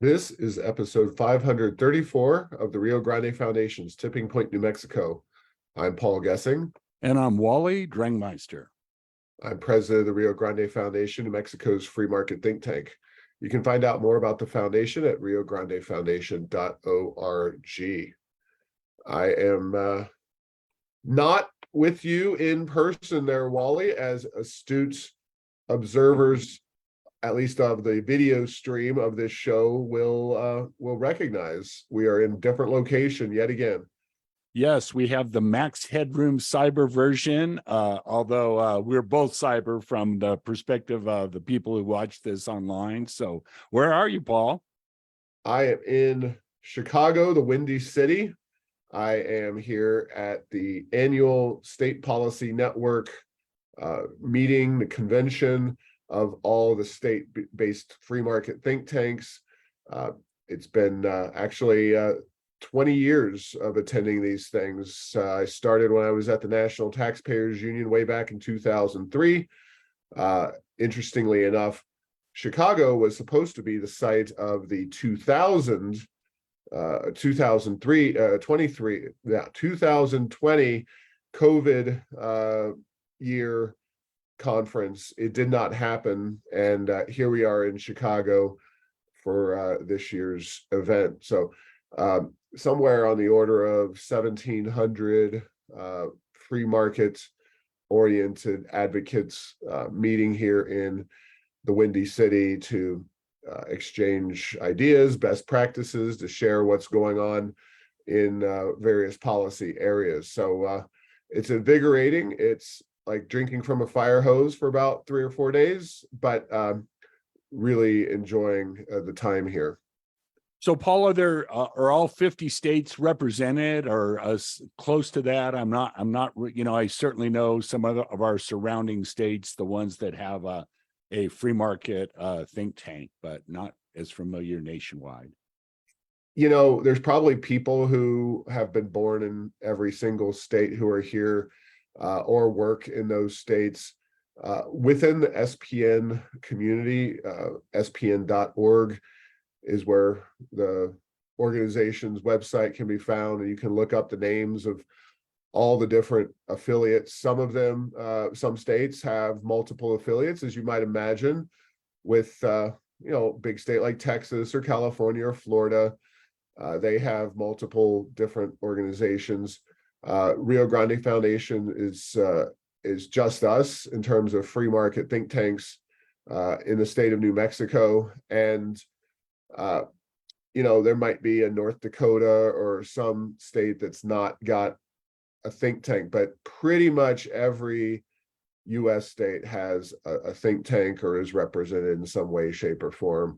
This is episode 534 of the Rio Grande Foundation's Tipping Point, New Mexico. I'm Paul Gessing. And I'm Wally Drangmeister. I'm president of the Rio Grande Foundation, New Mexico's free market think tank. You can find out more about the foundation at riograndefoundation.org. I am not with you in person there, Wally, as astute observers, at least of the video stream of this show, will recognize. We are in a different location yet again. Yes, we have the Max Headroom cyber version, although we're both cyber from the perspective of the people who watch this online. So where are you, Paul? I am in Chicago, the Windy City. I am here at the annual State Policy Network meeting, the convention of all the state-based free market think tanks. It's been actually 20 years of attending these things. I started when I was at the National Taxpayers Union way back in 2003. Interestingly enough, Chicago was supposed to be the site of the 2020 COVID year conference. It did not happen, and here we are in Chicago for this year's event. So somewhere on the order of 1,700 free market oriented advocates meeting here in the Windy City to exchange ideas, best practices, to share what's going on in various policy areas. So it's invigorating. It's like drinking from a fire hose for about 3 or 4 days, but really enjoying the time here. So, Paul, are all 50 states represented, or close to that? I'm not. I certainly know some of our surrounding states, the ones that have a free market think tank, but not as familiar nationwide. There's probably people who have been born in every single state who are here or work in those states. Within the SPN community, spn.org is where the organization's website can be found, and you can look up the names of all the different affiliates. Some of them, some states have multiple affiliates, as you might imagine, with big state like Texas or California or Florida. They have multiple different organizations. Rio Grande Foundation is just us in terms of free market think tanks in the state of New Mexico. And there might be a North Dakota or some state that's not got a think tank, but pretty much every U.S. state has a think tank or is represented in some way, shape, or form.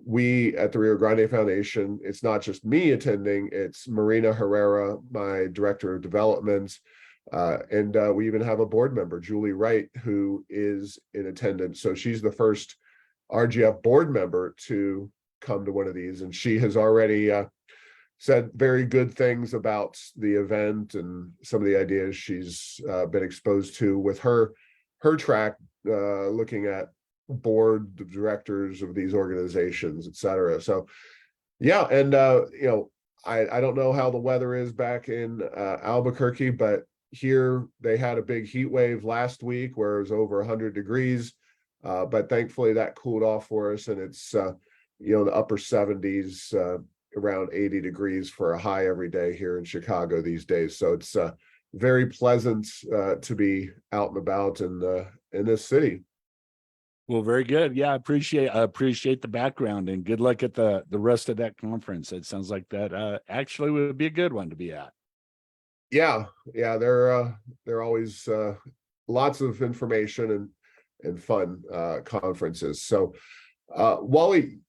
We at the Rio Grande Foundation, it's not just me attending, it's Marina Herrera, my director of development, and we even have a board member, Julie Wright, who is in attendance. So she's the first RGF board member to come to one of these, and she has already said very good things about the event and some of the ideas she's been exposed to with her track, looking at board of directors of these organizations, et cetera. So yeah, and I don't know how the weather is back in Albuquerque, but here they had a big heat wave last week where it was over 100 degrees, but thankfully that cooled off for us, and it's the upper 70s, around 80 degrees for a high every day here in Chicago these days. So it's very pleasant to be out and about in this city. Well, very good. Yeah, I appreciate the background, and good luck at the rest of that conference. It sounds like that actually would be a good one to be at. Yeah, they're always lots of information and fun conferences. So Wally,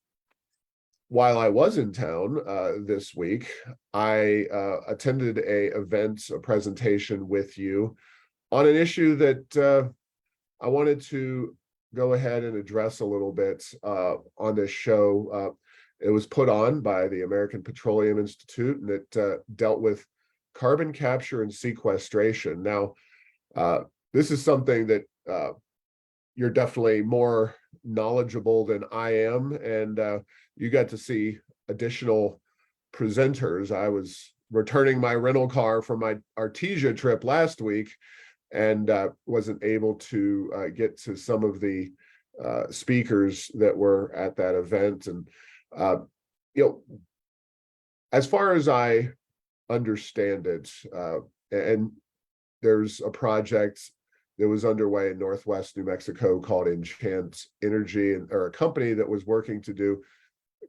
while I was in town this week, I attended a presentation with you on an issue that I wanted to go ahead and address a little bit on this show. It was put on by the American Petroleum Institute, and it dealt with carbon capture and sequestration. Now, this is something that you're definitely more knowledgeable than I am, and you got to see additional presenters. I was returning my rental car from my Artesia trip last week, and wasn't able to get to some of the speakers that were at that event. And you know, as far as I understand it, and there's a project that was underway in Northwest New Mexico called Enchant Energy, or a company that was working to do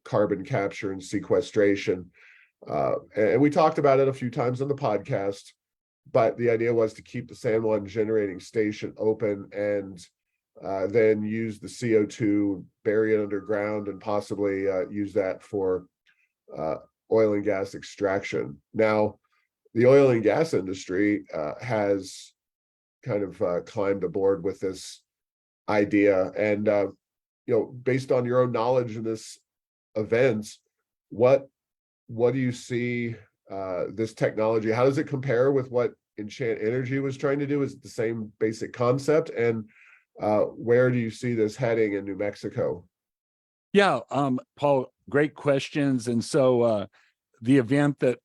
carbon capture and sequestration. And we talked about it a few times on the podcast, but the idea was to keep the San Juan generating station open, and then use the CO2, bury it underground, and possibly use that for oil and gas extraction. Now, the oil and gas industry has kind of climbed aboard with this idea. And based on your own knowledge in this event, what do you see this technology? How does it compare with what Enchant Energy was trying to do? Is it the same basic concept? And where do you see this heading in New Mexico? Yeah, Paul, great questions. And so the event that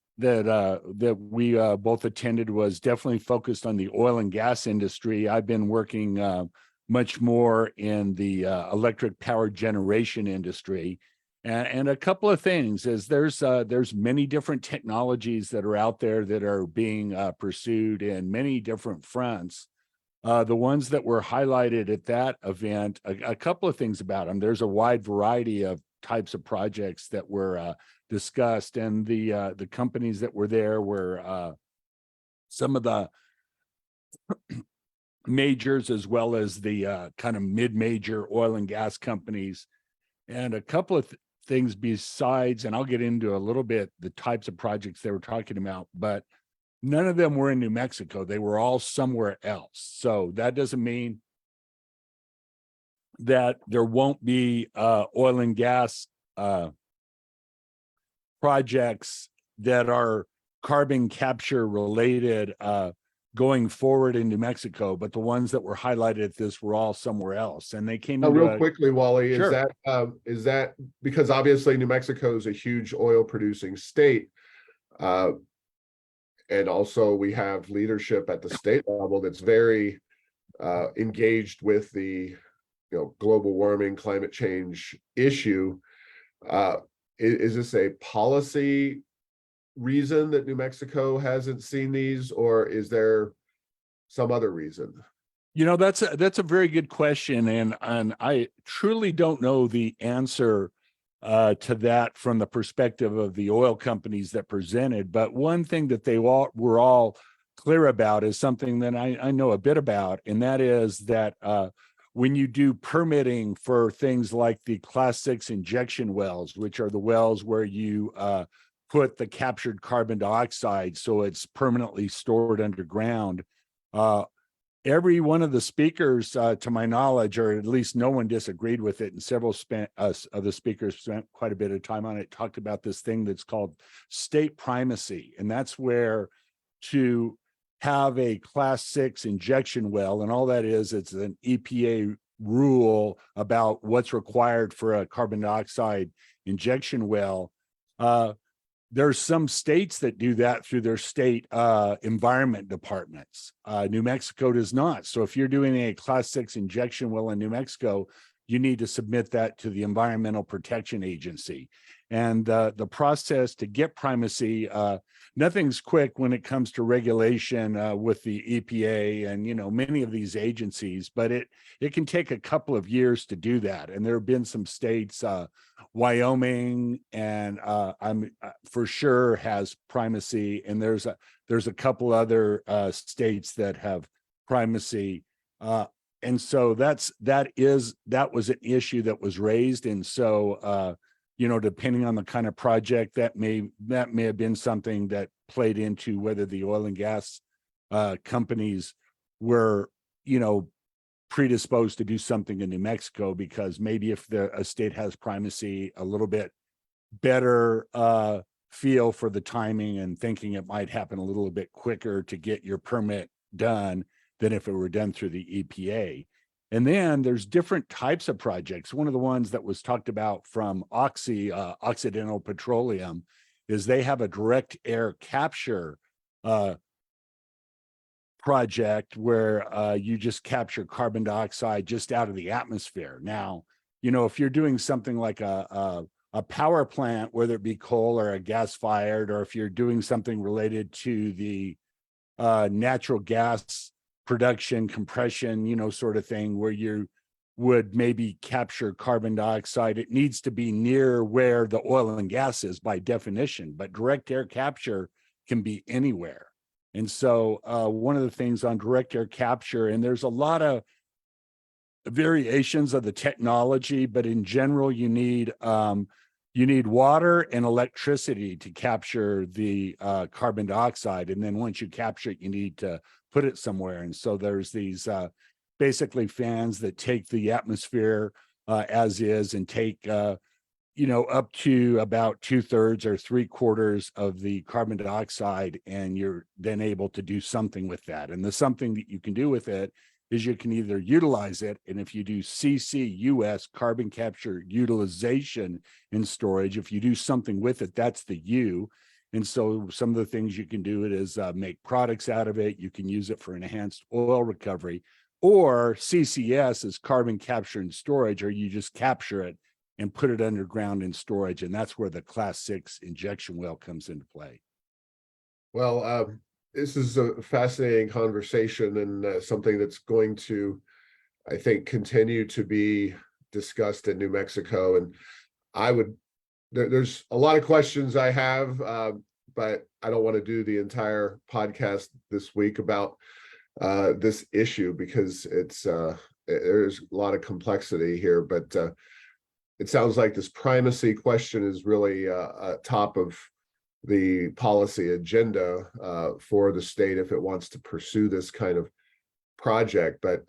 we both attended was definitely focused on the oil and gas industry. I've been working much more in the electric power generation industry. And a couple of things is there's many different technologies that are out there that are being pursued in many different fronts. The ones that were highlighted at that event, a couple of things about them. There's a wide variety of types of projects that were discussed, and the companies that were there were some of the majors as well as the kind of mid-major oil and gas companies, and a couple of things besides, and I'll get into a little bit the types of projects they were talking about, but none of them were in New Mexico. They were all somewhere else. So that doesn't mean that there won't be oil and gas projects that are carbon capture related going forward in New Mexico, but the ones that were highlighted at this were all somewhere else. And they came into Real quickly, Wally, Sure. Is that because obviously New Mexico is a huge oil producing state, and also we have leadership at the state level that's very engaged with the global warming, climate change issue. Is this a policy reason that New Mexico hasn't seen these, or is there some other reason? That's a very good question, and I truly don't know the answer to that from the perspective of the oil companies that presented. But one thing that they were all clear about is something that I know a bit about, and that is that when you do permitting for things like the Class 6 injection wells, which are the wells where you put the captured carbon dioxide so it's permanently stored underground, every one of the speakers, to my knowledge, or at least no one disagreed with it, and several of the speakers spent quite a bit of time on it, talked about this thing that's called state primacy. And that's where to have a Class 6 injection well, and all that is, it's an EPA rule about what's required for a carbon dioxide injection well. There's some states that do that through their state environment departments. New Mexico does not. So if you're doing a Class 6 injection well in New Mexico, you need to submit that to the Environmental Protection Agency. And the process to get primacy, nothing's quick when it comes to regulation with the EPA and many of these agencies, but it can take a couple of years to do that. And there have been some states, Wyoming, and I'm for sure has primacy, and there's a couple other states that have primacy. And so that was an issue that was raised. And so depending on the kind of project, that may have been something that played into whether the oil and gas companies were predisposed to do something in New Mexico, because maybe if a state has primacy, a little bit better feel for the timing and thinking it might happen a little bit quicker to get your permit done than if it were done through the EPA. And then there's different types of projects. One of the ones that was talked about from Occidental Petroleum, is they have a direct air capture project where you just capture carbon dioxide just out of the atmosphere. Now, if you're doing something like a power plant, whether it be coal or a gas fired, or if you're doing something related to the natural gas production, compression, sort of thing, where you would maybe capture carbon dioxide, it needs to be near where the oil and gas is by definition, but direct air capture can be anywhere. And so one of the things on direct air capture, and there's a lot of variations of the technology, but in general, you need water and electricity to capture the carbon dioxide. And then once you capture it, you need to put it somewhere. And so there's these basically fans that take the atmosphere as is and take up to about 2/3 or 3/4 of the carbon dioxide, and you're then able to do something with that. And the something that you can do with it is you can either utilize it, and if you do CCUS, carbon capture utilization and storage, if you do something with it, that's the U. And so some of the things you can do it is make products out of it. You can use it for enhanced oil recovery, or CCS is carbon capture and storage, or you just capture it and put it underground in storage. And that's where the Class 6 injection well comes into play. Well, this is a fascinating conversation, and something that's going to, I think, continue to be discussed in New Mexico. And there's a lot of questions I have, but I don't want to do the entire podcast this week about this issue, because there's a lot of complexity here. But it sounds like this primacy question is really top of the policy agenda for the state if it wants to pursue this kind of project. But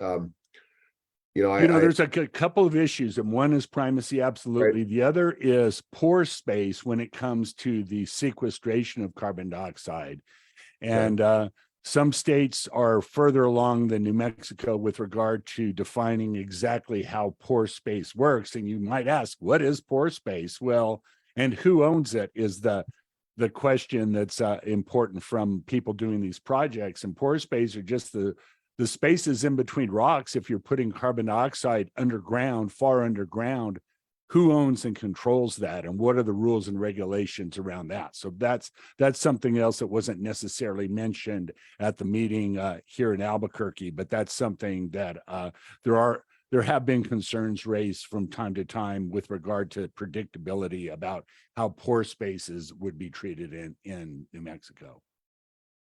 there's a couple of issues, and one is primacy, absolutely. Right. The other is pore space when it comes to the sequestration of carbon dioxide. And some states are further along than New Mexico with regard to defining exactly how pore space works. And you might ask, what is pore space? Well, and who owns it is the question that's important from people doing these projects. And pore space are just the spaces in between rocks. If you're putting carbon dioxide underground, far underground, who owns and controls that, and what are the rules and regulations around that? So that's something else that wasn't necessarily mentioned at the meeting here in Albuquerque, but that's something that there have been concerns raised from time to time with regard to predictability about how pore spaces would be treated in New Mexico.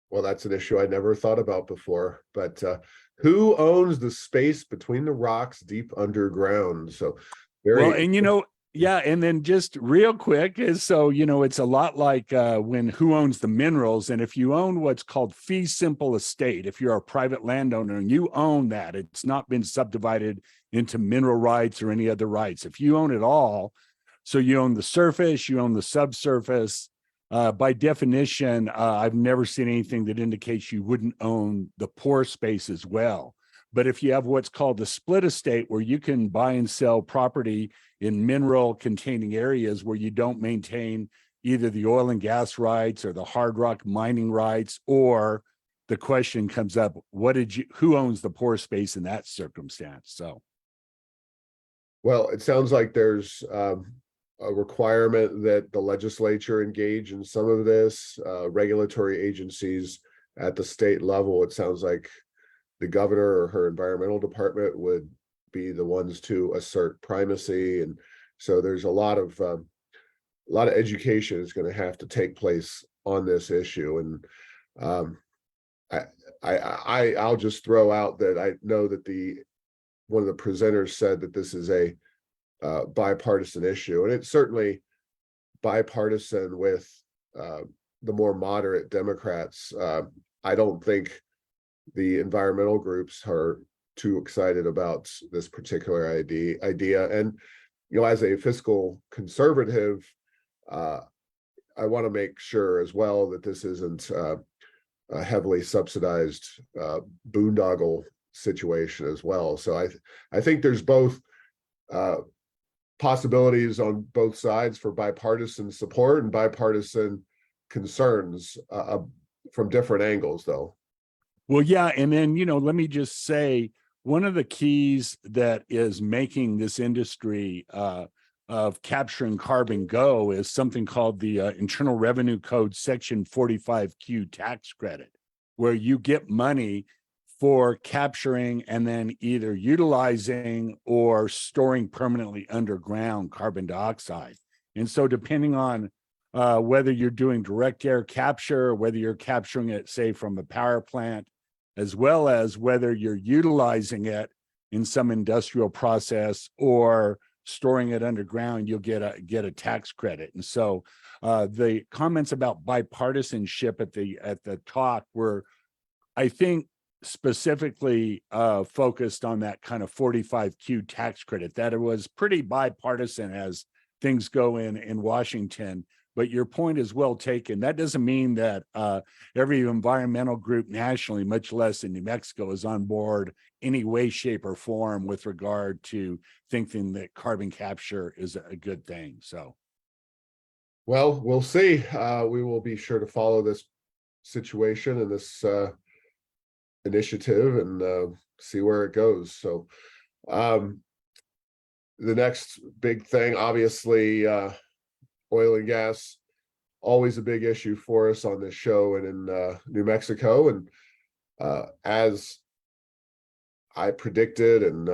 Well, that's an issue I never thought about before, but who owns the space between the rocks deep underground? So and then just real quick is, so, it's a lot like when who owns the minerals. And if you own what's called fee simple estate, if you're a private landowner and you own that, it's not been subdivided into mineral rights or any other rights. If you own it all, so you own the surface, you own the subsurface, by definition, I've never seen anything that indicates you wouldn't own the pore space as well. But if you have what's called the split estate, where you can buy and sell property in mineral containing areas where you don't maintain either the oil and gas rights or the hard rock mining rights, or the question comes up, who owns the pore space in that circumstance? So. Well, it sounds like there's a requirement that the legislature engage in some of this, regulatory agencies at the state level. It sounds like the governor or her environmental department would be the ones to assert primacy. And so there's a lot of education is going to have to take place on this issue. And I'll just throw out that I know that one of the presenters said that this is a bipartisan issue, and it's certainly bipartisan with the more moderate Democrats. I don't think the environmental groups are too excited about this particular idea. And as a fiscal conservative, I want to make sure as well that this isn't a heavily subsidized boondoggle situation as well. So I think there's both possibilities on both sides for bipartisan support and bipartisan concerns from different angles, though. Well, yeah. And then, let me just say, one of the keys that is making this industry of capturing carbon go is something called the Internal Revenue Code Section 45Q tax credit, where you get money for capturing and then either utilizing or storing permanently underground carbon dioxide. And so depending on whether you're doing direct air capture, or whether you're capturing it, say, from a power plant, as well as whether you're utilizing it in some industrial process or storing it underground, you'll get a tax credit. And so the comments about bipartisanship at the talk were, I think, specifically focused on that kind of 45Q tax credit, that it was pretty bipartisan as things go in Washington. But your point is well taken. That doesn't mean that every environmental group nationally, much less in New Mexico, is on board any way, shape, or form with regard to thinking that carbon capture is a good thing. So, well, we'll see. We will be sure to follow this situation and this initiative and see where it goes. So, the next big thing, obviously, oil and gas, always a big issue for us on this show and in New Mexico. And as I predicted, and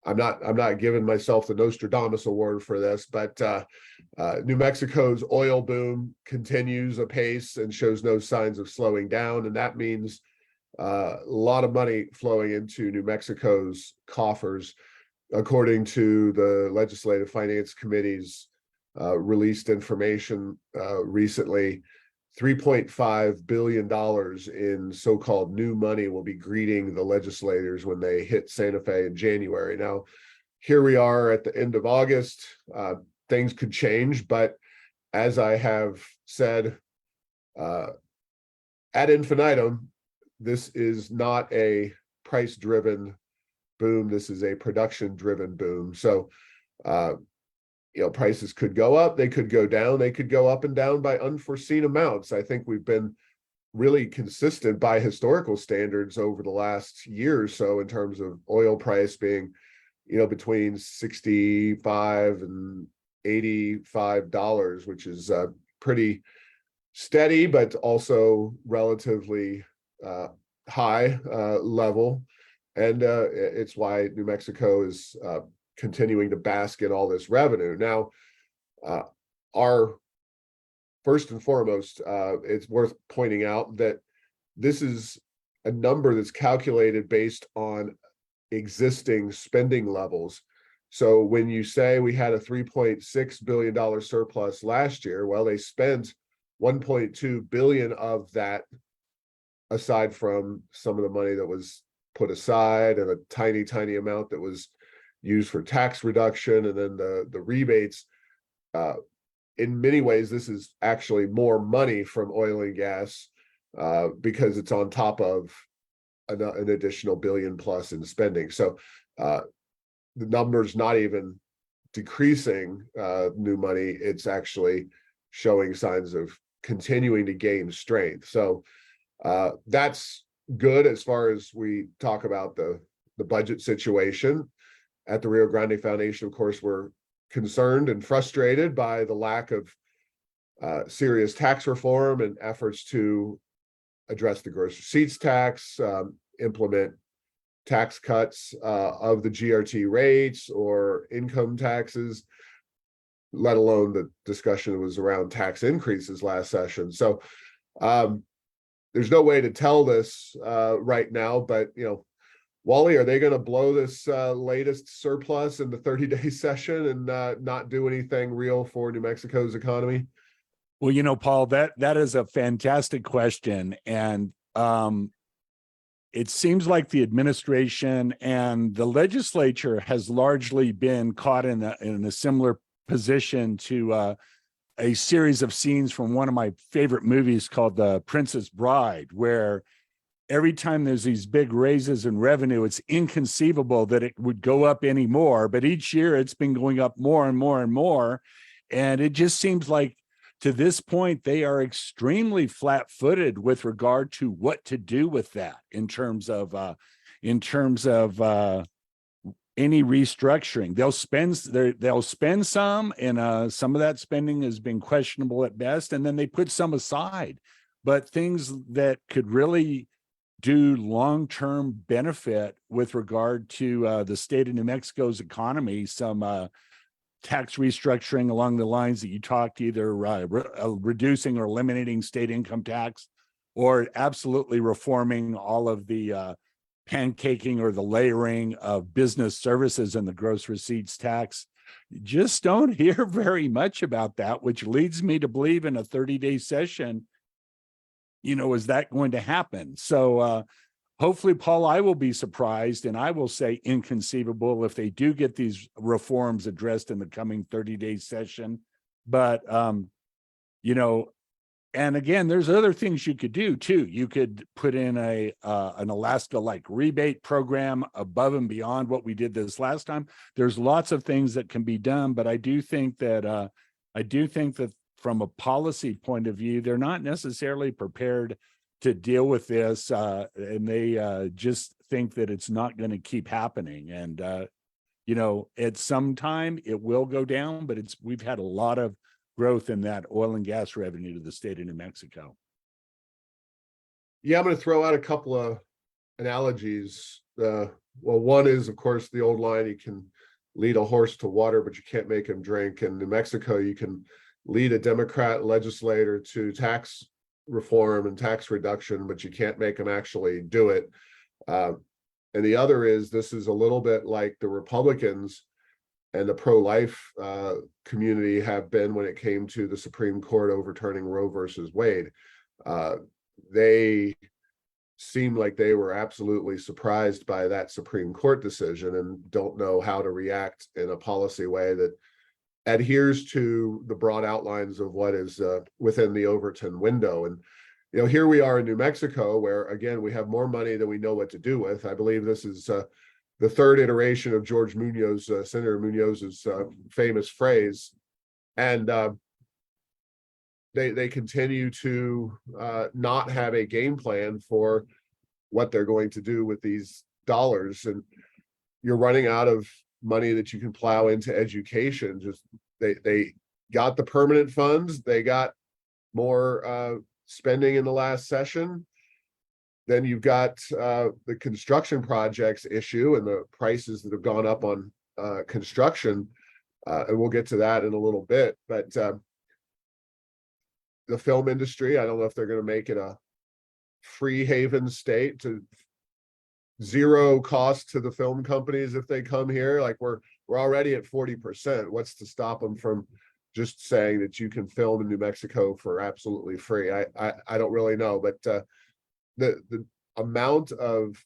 I'm not giving myself the Nostradamus award for this, but New Mexico's oil boom continues apace and shows no signs of slowing down, and that means a lot of money flowing into New Mexico's coffers, according to the Legislative Finance Committee's released information recently. $3.5 billion in so-called new money will be greeting the legislators when they hit Santa Fe in January. Now, here we are at the end of August. Things could change, but as I have said ad infinitum, this is not a price-driven boom. This is a production-driven boom. So, prices could go up, they could go down, they could go up and down by unforeseen amounts. I think we've been really consistent by historical standards over the last year or so in terms of oil price being, between $65 and $85, which is pretty steady, but also relatively high level. And it's why New Mexico is continuing to bask in all this revenue. Now, our first and foremost, it's worth pointing out that this is a number that's calculated based on existing spending levels. So when you say we had a $3.6 billion surplus last year, well, they spent $1.2 billion of that, aside from some of the money that was put aside and a tiny amount that was used for tax reduction, and then the rebates. In many ways, this is actually more money from oil and gas because it's on top of an additional billion plus in spending. So the number's not even decreasing new money. It's actually showing signs of continuing to gain strength. So that's good as far as we talk about the budget situation. At the Rio Grande Foundation, of course, we're concerned and frustrated by the lack of serious tax reform and efforts to address the gross receipts tax, implement tax cuts of the GRT rates or income taxes, let alone the discussion was around tax increases last session. So there's no way to tell this right now, but Wally, are they going to blow this latest surplus in the 30-day session and not do anything real for New Mexico's economy? Well, Paul, that is a fantastic question. And it seems like the administration and the legislature has largely been caught in a similar position to a series of scenes from one of my favorite movies called The Princess Bride, where every time there's these big raises in revenue, it's inconceivable that it would go up anymore. But each year it's been going up more and more and more. And it just seems like to this point, they are extremely flat footed with regard to what to do with that in terms of any restructuring. They'll spend some, and some of that spending has been questionable at best, and then they put some aside. But things that could really do long-term benefit with regard to the state of New Mexico's economy, some tax restructuring along the lines that you talked, either reducing or eliminating state income tax, or absolutely reforming all of the pancaking or the layering of business services and the gross receipts tax. Just don't hear very much about that, which leads me to believe in a 30-day session, is that going to happen? So hopefully, Paul, I will be surprised, and I will say inconceivable if they do get these reforms addressed in the coming 30-day session. But, and again, there's other things you could do too. You could put in an Alaska-like rebate program above and beyond what we did this last time. There's lots of things that can be done, but I do think that from a policy point of view, they're not necessarily prepared to deal with this, and they just think that it's not going to keep happening. And at some time it will go down, but we've had a lot of growth in that oil and gas revenue to the state of New Mexico. Yeah, I'm going to throw out a couple of analogies. Well, one is, of course, the old line, you can lead a horse to water, but you can't make him drink. In New Mexico, you can lead a Democrat legislator to tax reform and tax reduction, but you can't make them actually do it. And the other is, this is a little bit like the Republicans and the pro-life community have been when it came to the Supreme Court overturning Roe versus Wade. They seemed like they were absolutely surprised by that Supreme Court decision and don't know how to react in a policy way that adheres to the broad outlines of what is within the Overton window. And here we are in New Mexico, where again we have more money than we know what to do with. I believe this is the third iteration of George Munoz, Senator Munoz's famous phrase, and they continue to not have a game plan for what they're going to do with these dollars. And you're running out of money that you can plow into education. Just they got the permanent funds, they got more spending in the last session. Then you've got the construction projects issue and the prices that have gone up on construction, and we'll get to that in a little bit. But the film industry, I don't know if they're going to make it a free haven state to zero cost to the film companies if they come here. Like we're already at 40%. What's to stop them from just saying that you can film in New Mexico for absolutely free? I don't really know, but the amount of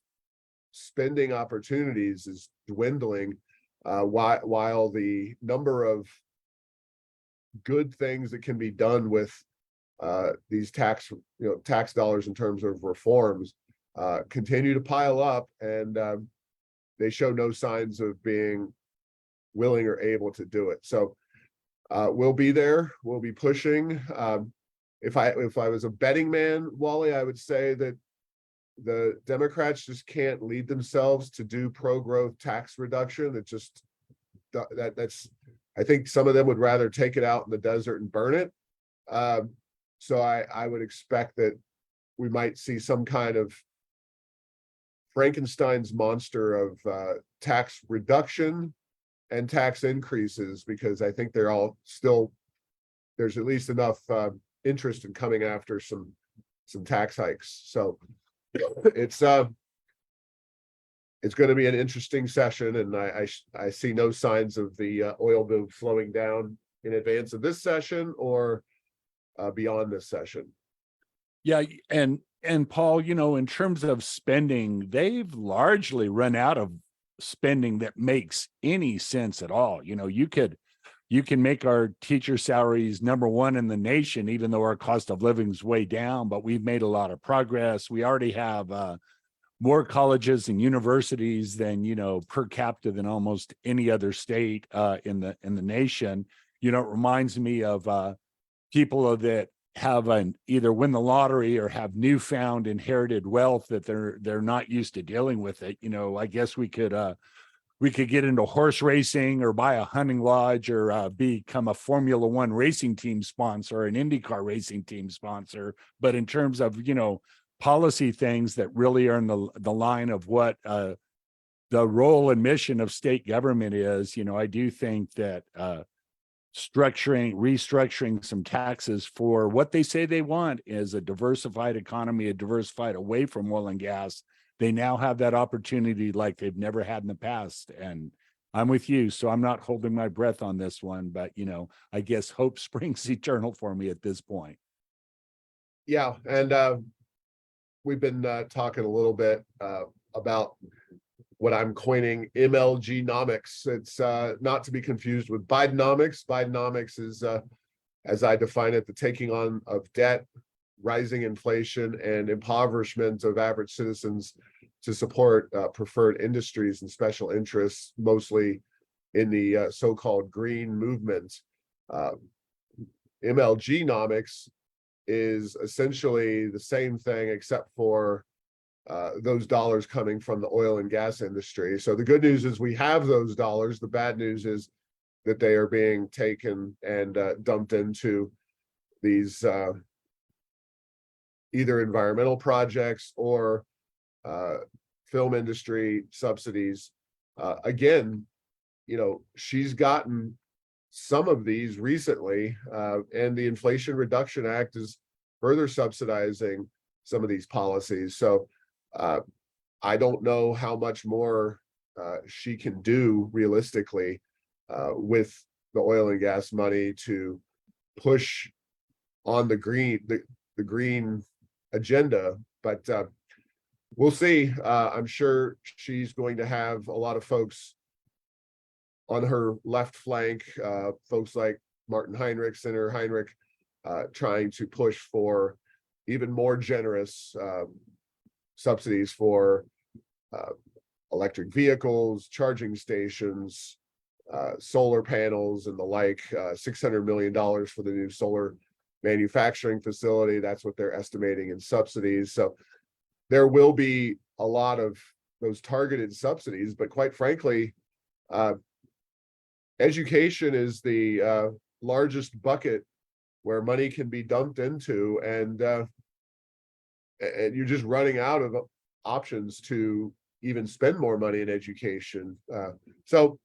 spending opportunities is dwindling, while the number of good things that can be done with these tax dollars in terms of reforms continue to pile up, and they show no signs of being willing or able to do it. So we'll be there. We'll be pushing. If I was a betting man, Wally, I would say that the Democrats just can't lead themselves to do pro-growth tax reduction. It just that's I think some of them would rather take it out in the desert and burn it. So I would expect that we might see some kind of Frankenstein's monster of tax reduction and tax increases, because I think they're all still, there's at least enough interest in coming after some tax hikes. So it's going to be an interesting session, and I see no signs of the oil boom slowing down in advance of this session or beyond this session. Yeah, and Paul, in terms of spending, they've largely run out of spending that makes any sense at all. You could you can make our teacher salaries #1 in the nation, even though our cost of living is way down, but we've made a lot of progress. We already have more colleges and universities than, per capita than almost any other state in the nation. It reminds me of people that have either win the lottery or have newfound inherited wealth that they're not used to dealing with it. I guess we could get into horse racing or buy a hunting lodge or become a Formula One racing team sponsor, an IndyCar racing team sponsor. But in terms of, policy things that really are in the line of what the role and mission of state government is, I do think that restructuring some taxes for what they say they want is a diversified economy, a diversified away from oil and gas. They now have that opportunity like they've never had in the past. And I'm with you. So I'm not holding my breath on this one, but I guess hope springs eternal for me at this point. Yeah. And we've been talking a little bit about what I'm coining MLG-nomics. It's not to be confused with Bidenomics. Bidenomics is, as I define it, the taking on of debt, rising inflation, and impoverishment of average citizens to support preferred industries and special interests, mostly in the so-called green movement. MLG-nomics is essentially the same thing, except for those dollars coming from the oil and gas industry. So the good news is we have those dollars. The bad news is that they are being taken and dumped into these either environmental projects or film industry subsidies. Again, she's gotten some of these recently, and the Inflation Reduction Act is further subsidizing some of these policies. So I don't know how much more she can do realistically with the oil and gas money to push on the green agenda, but we'll see. I'm sure she's going to have a lot of folks on her left flank, folks like Martin Heinrich, Senator Heinrich, trying to push for even more generous subsidies for electric vehicles, charging stations, solar panels, and the like. $600 million for the new solar manufacturing facility. That's what they're estimating in subsidies. So there will be a lot of those targeted subsidies, but quite frankly, education is the largest bucket where money can be dumped into, and you're just running out of options to even spend more money in education. So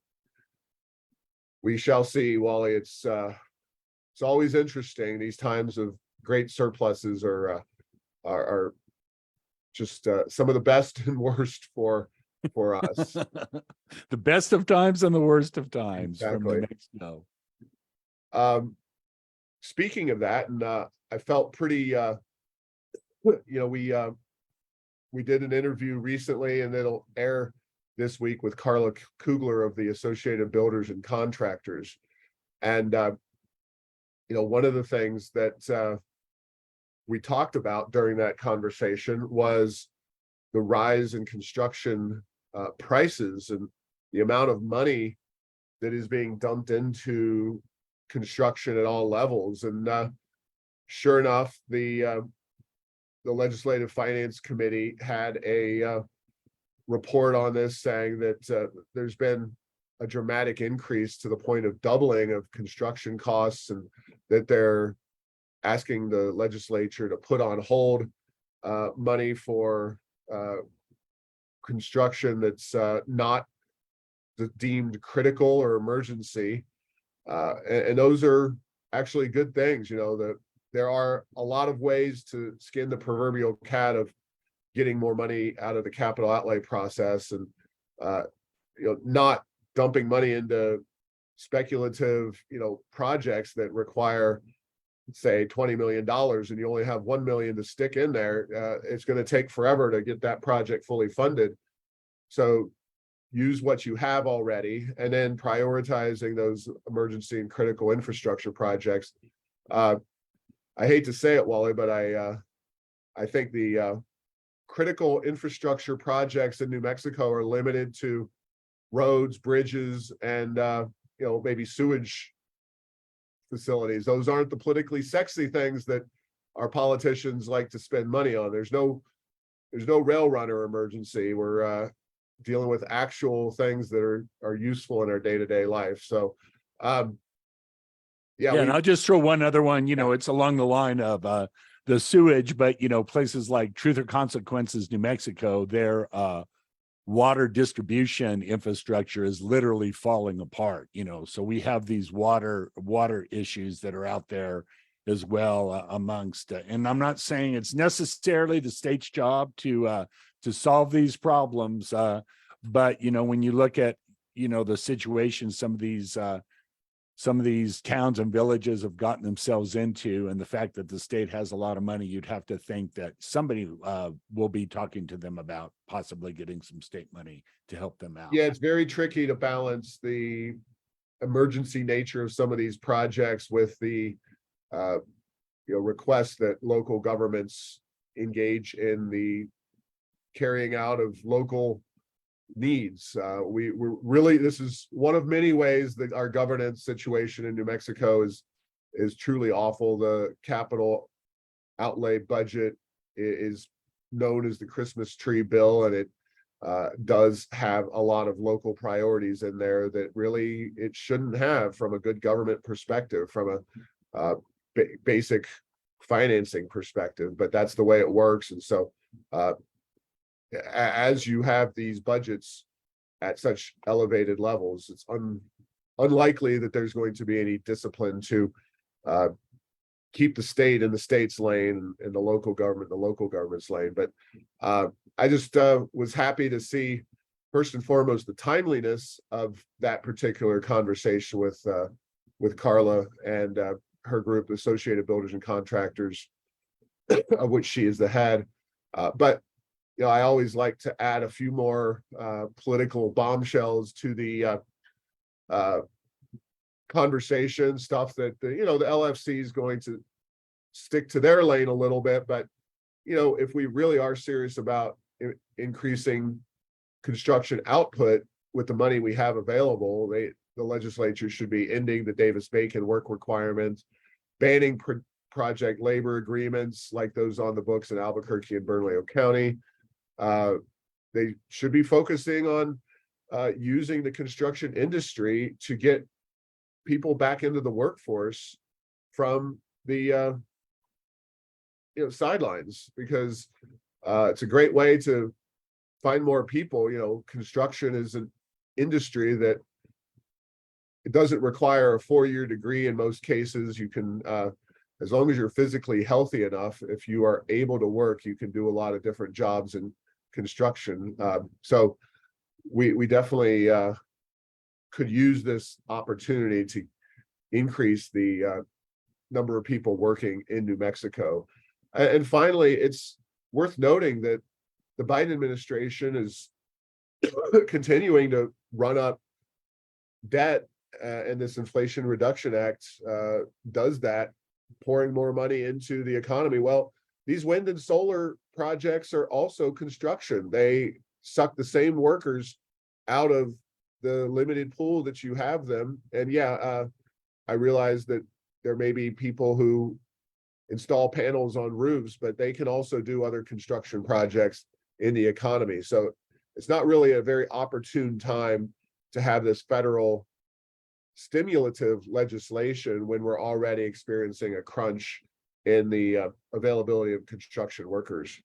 we shall see, Wally. It's always interesting. These times of great surpluses are just some of the best and worst for us. The best of times and the worst of times. Exactly. From the next no. Speaking of that, and I felt pretty we did an interview recently, and it'll air this week, with Carla Kugler of the Associated Builders and Contractors. And one of the things that we talked about during that conversation was the rise in construction prices and the amount of money that is being dumped into construction at all levels. And sure enough, the Legislative Finance Committee had a report on this, saying that there's been a dramatic increase to the point of doubling of construction costs, and that they're asking the legislature to put on hold money for construction that's not deemed critical or emergency. And those are actually good things. That there are a lot of ways to skin the proverbial cat of getting more money out of the capital outlay process, and not dumping money into speculative projects that require, say, $20 million, and you only have $1 million to stick in there. It's going to take forever to get that project fully funded. So use what you have already, and then prioritizing those emergency and critical infrastructure projects. I hate to say it, Wally, but I think the critical infrastructure projects in New Mexico are limited to roads, bridges, and maybe sewage facilities. Those aren't the politically sexy things that our politicians like to spend money on. There's no rail runner emergency. We're dealing with actual things that are useful in our day-to-day life. So yeah, and I'll just throw one other one. It's along the line of the sewage, but places like Truth or Consequences, New Mexico, their water distribution infrastructure is literally falling apart. So we have these water issues that are out there as well amongst. And I'm not saying it's necessarily the state's job to solve these problems, but when you look at the situation some of these towns and villages have gotten themselves into, and the fact that the state has a lot of money, you'd have to think that somebody will be talking to them about possibly getting some state money to help them out. Yeah, it's very tricky to balance the emergency nature of some of these projects with the request that local governments engage in the carrying out of local needs. We're really, this is one of many ways that our governance situation in New Mexico is truly awful. The capital outlay budget is known as the Christmas tree bill, and it does have a lot of local priorities in there that really it shouldn't have from a good government perspective, from a basic financing perspective, but that's the way it works. And so as you have these budgets at such elevated levels, it's unlikely that there's going to be any discipline to keep the state in the state's lane and the local government in the local government's lane. But I just was happy to see, first and foremost, the timeliness of that particular conversation with Carla and her group, Associated Builders and Contractors, of which she is the head. But I always like to add a few more political bombshells to the conversation, stuff that the LFC is going to stick to their lane a little bit. But if we really are serious about increasing construction output with the money we have available, the legislature should be ending the Davis-Bacon work requirements, banning project labor agreements like those on the books in Albuquerque and Bernalillo County. They should be focusing on using the construction industry to get people back into the workforce from the sidelines, because it's a great way to find more people. Construction is an industry that it doesn't require a 4-year degree in most cases. You can as long as you're physically healthy enough, if you are able to work, you can do a lot of different jobs in construction. So we definitely could use this opportunity to increase the number of people working in New Mexico. And finally, it's worth noting that the Biden administration is continuing to run up debt, and this Inflation Reduction Act does that, pouring more money into the economy. Well, these wind and solar projects are also construction. They suck the same workers out of the limited pool that you have them. And I realize that there may be people who install panels on roofs, but they can also do other construction projects in the economy. So it's not really a very opportune time to have this federal stimulative legislation when we're already experiencing a crunch in the availability of construction workers.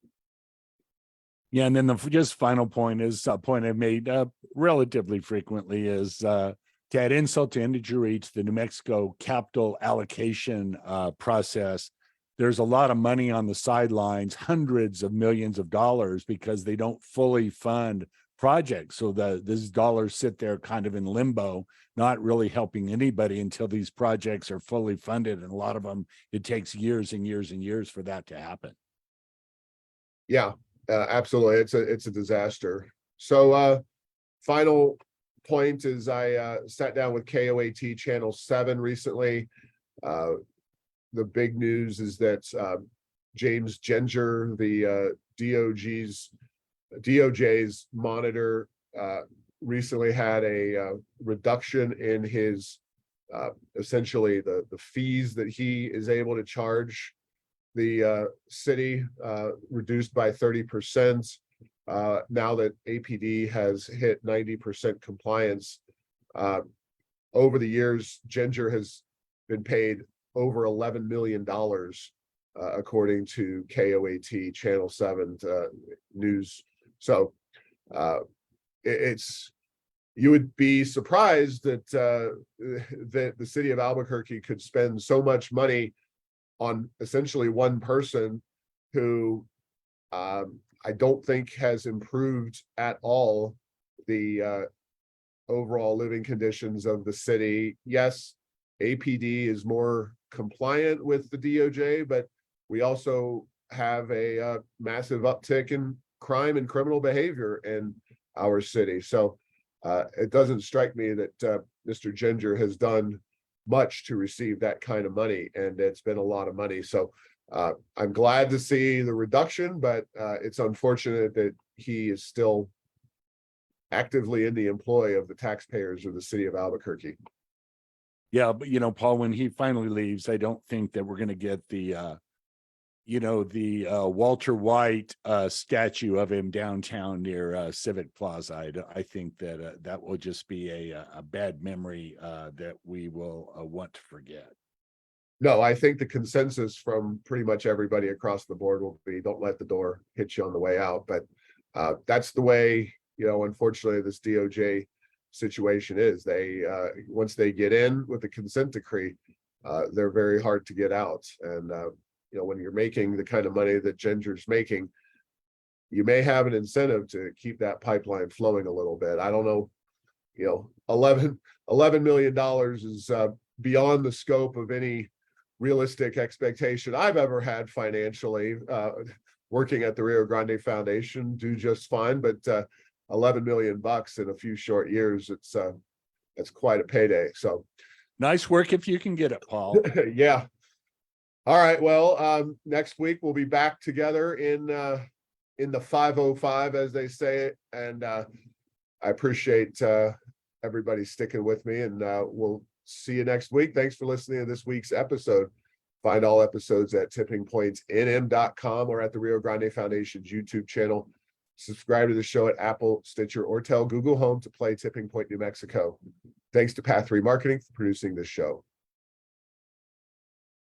Yeah, and then the just final point is a point I've made relatively frequently is to add insult to injury to the New Mexico capital allocation process. There's a lot of money on the sidelines, hundreds of millions of dollars, because they don't fully fund projects. So these dollars sit there kind of in limbo, not really helping anybody until these projects are fully funded. And a lot of them, it takes years and years and years for that to happen. Yeah, absolutely. It's a disaster. So final point is I sat down with KOAT Channel 7 recently. The big news is that James Ginger, the DOJ's monitor, recently had a reduction in his essentially the fees that he is able to charge the city, reduced by 30%. Now that APD has hit 90% compliance, over the years, Ginger has been paid over $11 million, according to KOAT Channel 7 news. So you would be surprised that that the city of Albuquerque could spend so much money on essentially one person who I don't think has improved at all the overall living conditions of the city. Yes, APD is more compliant with the DOJ, but we also have a massive uptick in crime and criminal behavior in our city. So it doesn't strike me that Mr. Ginger has done much to receive that kind of money, and it's been a lot of money. So I'm glad to see the reduction, but it's unfortunate that he is still actively in the employ of the taxpayers of the city of Albuquerque. Yeah, but Paul, when he finally leaves, I don't think that we're going to get the Walter White statue of him downtown near Civic Plaza. I think that that will just be a bad memory that we will want to forget. No, I think the consensus from pretty much everybody across the board will be, don't let the door hit you on the way out. But that's the way, unfortunately, this DOJ situation is. They once they get in with the consent decree, they're very hard to get out. And when you're making the kind of money that Ginger's making, you may have an incentive to keep that pipeline flowing a little bit. I don't know, $11 million is beyond the scope of any realistic expectation I've ever had financially. Working at the Rio Grande Foundation, do just fine, but $11 million in a few short years, it's quite a payday. So nice work if you can get it, Paul. Yeah. All right. Well, next week we'll be back together in the 505, as they say, and I appreciate everybody sticking with me, and we'll see you next week. Thanks for listening to this week's episode. Find all episodes at tippingpointsnm.com or at the Rio Grande Foundation's YouTube channel. Subscribe to the show at Apple, Stitcher, or tell Google Home to play Tipping Point New Mexico. Thanks to Path 3 Marketing for producing this show.